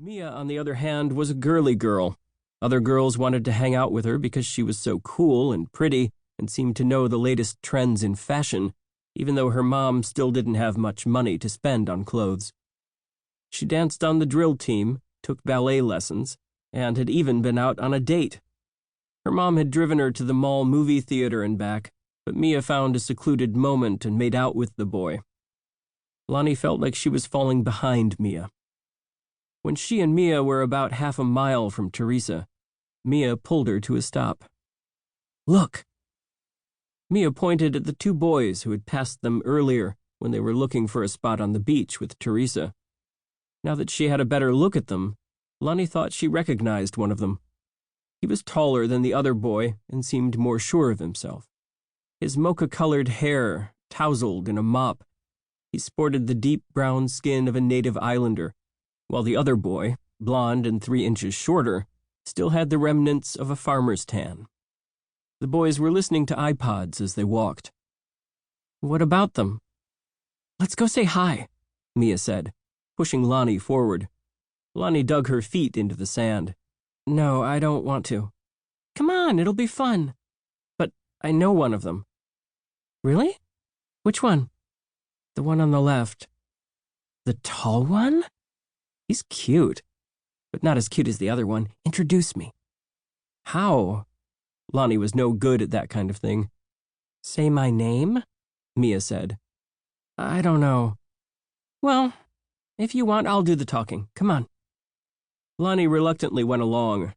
Mia, on the other hand, was a girly girl. Other girls wanted to hang out with her because she was so cool and pretty and seemed to know the latest trends in fashion, even though her mom still didn't have much money to spend on clothes. She danced on the drill team, took ballet lessons, and had even been out on a date. Her mom had driven her to the mall movie theater and back, but Mia found a secluded moment and made out with the boy. Lonnie felt like she was falling behind Mia. When she and Mia were about half a mile from Teresa, Mia pulled her to a stop. "Look!" Mia pointed at the two boys who had passed them earlier when they were looking for a spot on the beach with Teresa. Now that she had a better look at them, Lonnie thought she recognized one of them. He was taller than the other boy and seemed more sure of himself. His mocha-colored hair tousled in a mop. He sported the deep brown skin of a native islander, while the other boy, blonde and 3 inches shorter, still had the remnants of a farmer's tan. The boys were listening to iPods as they walked. "What about them?" "Let's go say hi," Mia said, pushing Lonnie forward. Lonnie dug her feet into the sand. "No, I don't want to." "Come on, it'll be fun." "But I know one of them." "Really? Which one?" "The one on the left." "The tall one?" "He's cute, but not as cute as the other one. Introduce me." "How?" Lonnie was no good at that kind of thing. "Say my name?" Mia said. "I don't know." "Well, if you want, I'll do the talking. Come on." Lonnie reluctantly went along.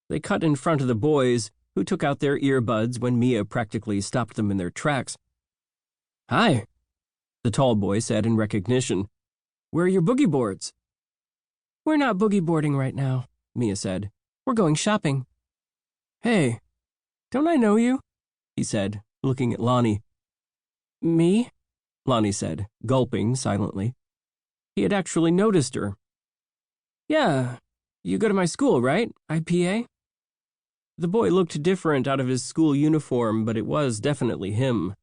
They cut in front of the boys, who took out their earbuds when Mia practically stopped them in their tracks. "Hi," the tall boy said in recognition. "Where are your boogie boards?" "We're not boogie boarding right now," Mia said. "We're going shopping." "Hey, don't I know you?" he said, looking at Lonnie. "Me?" Lonnie said, gulping silently. He had actually noticed her. "Yeah, you go to my school, right? IPA?" The boy looked different out of his school uniform, but it was definitely him.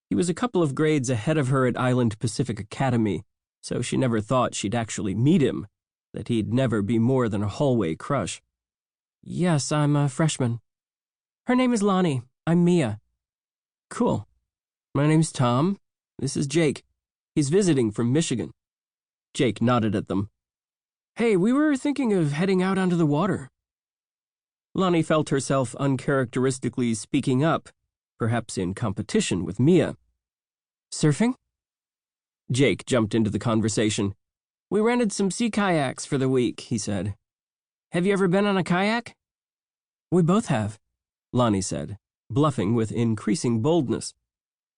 He was a couple of grades ahead of her at Island Pacific Academy, so she never thought she'd actually meet him, that he'd never be more than a hallway crush. "Yes, I'm a freshman." "Her name is Lonnie. I'm Mia." "Cool. My name's Tom. This is Jake. He's visiting from Michigan." Jake nodded at them. "Hey, we were thinking of heading out onto the water." Lonnie felt herself uncharacteristically speaking up, perhaps in competition with Mia. "Surfing?" Jake jumped into the conversation. "We rented some sea kayaks for the week," he said. "Have you ever been on a kayak?" "We both have," Lonnie said, bluffing with increasing boldness.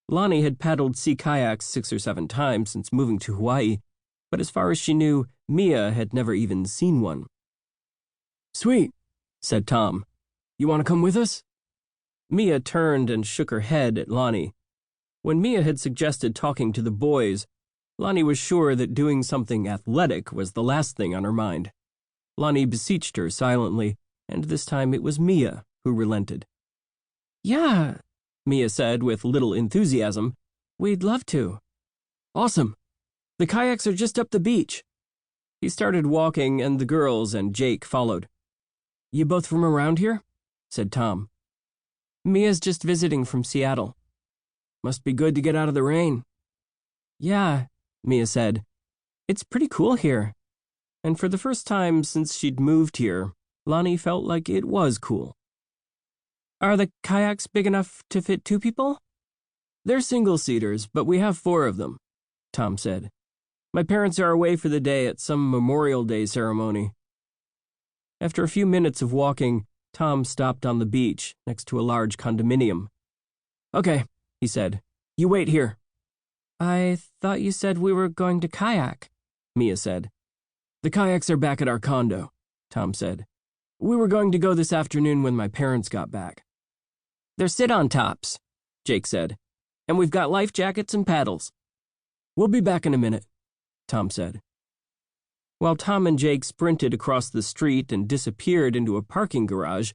Lonnie had paddled sea kayaks 6 or 7 times since moving to Hawaii, but as far as she knew, Mia had never even seen one. "Sweet," said Tom. "You want to come with us?" Mia turned and shook her head at Lonnie. When Mia had suggested talking to the boys, Lonnie was sure that doing something athletic was the last thing on her mind. Lonnie beseeched her silently, and this time it was Mia who relented. "Yeah," Mia said with little enthusiasm. "We'd love to." "Awesome. The kayaks are just up the beach." He started walking, and the girls and Jake followed. "You both from around here?" said Tom. "Mia's just visiting from Seattle." "Must be good to get out of the rain." "Yeah," Mia said. "It's pretty cool here." And for the first time since she'd moved here, Lonnie felt like it was cool. "Are the kayaks big enough to fit 2 people?" "They're single-seaters, but we have 4 of them," Tom said. "My parents are away for the day at some Memorial Day ceremony." After a few minutes of walking, Tom stopped on the beach next to a large condominium. "Okay," he said. "You wait here." "I thought you said we were going to kayak," Mia said. "The kayaks are back at our condo," Tom said. "We were going to go this afternoon when my parents got back." "They're sit-on tops," Jake said. "And we've got life jackets and paddles." "We'll be back in a minute," Tom said. While Tom and Jake sprinted across the street and disappeared into a parking garage,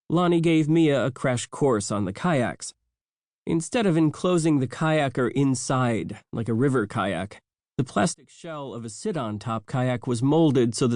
Lonnie gave Mia a crash course on the kayaks. Instead of enclosing the kayaker inside, like a river kayak, the plastic shell of a sit-on top kayak was molded so that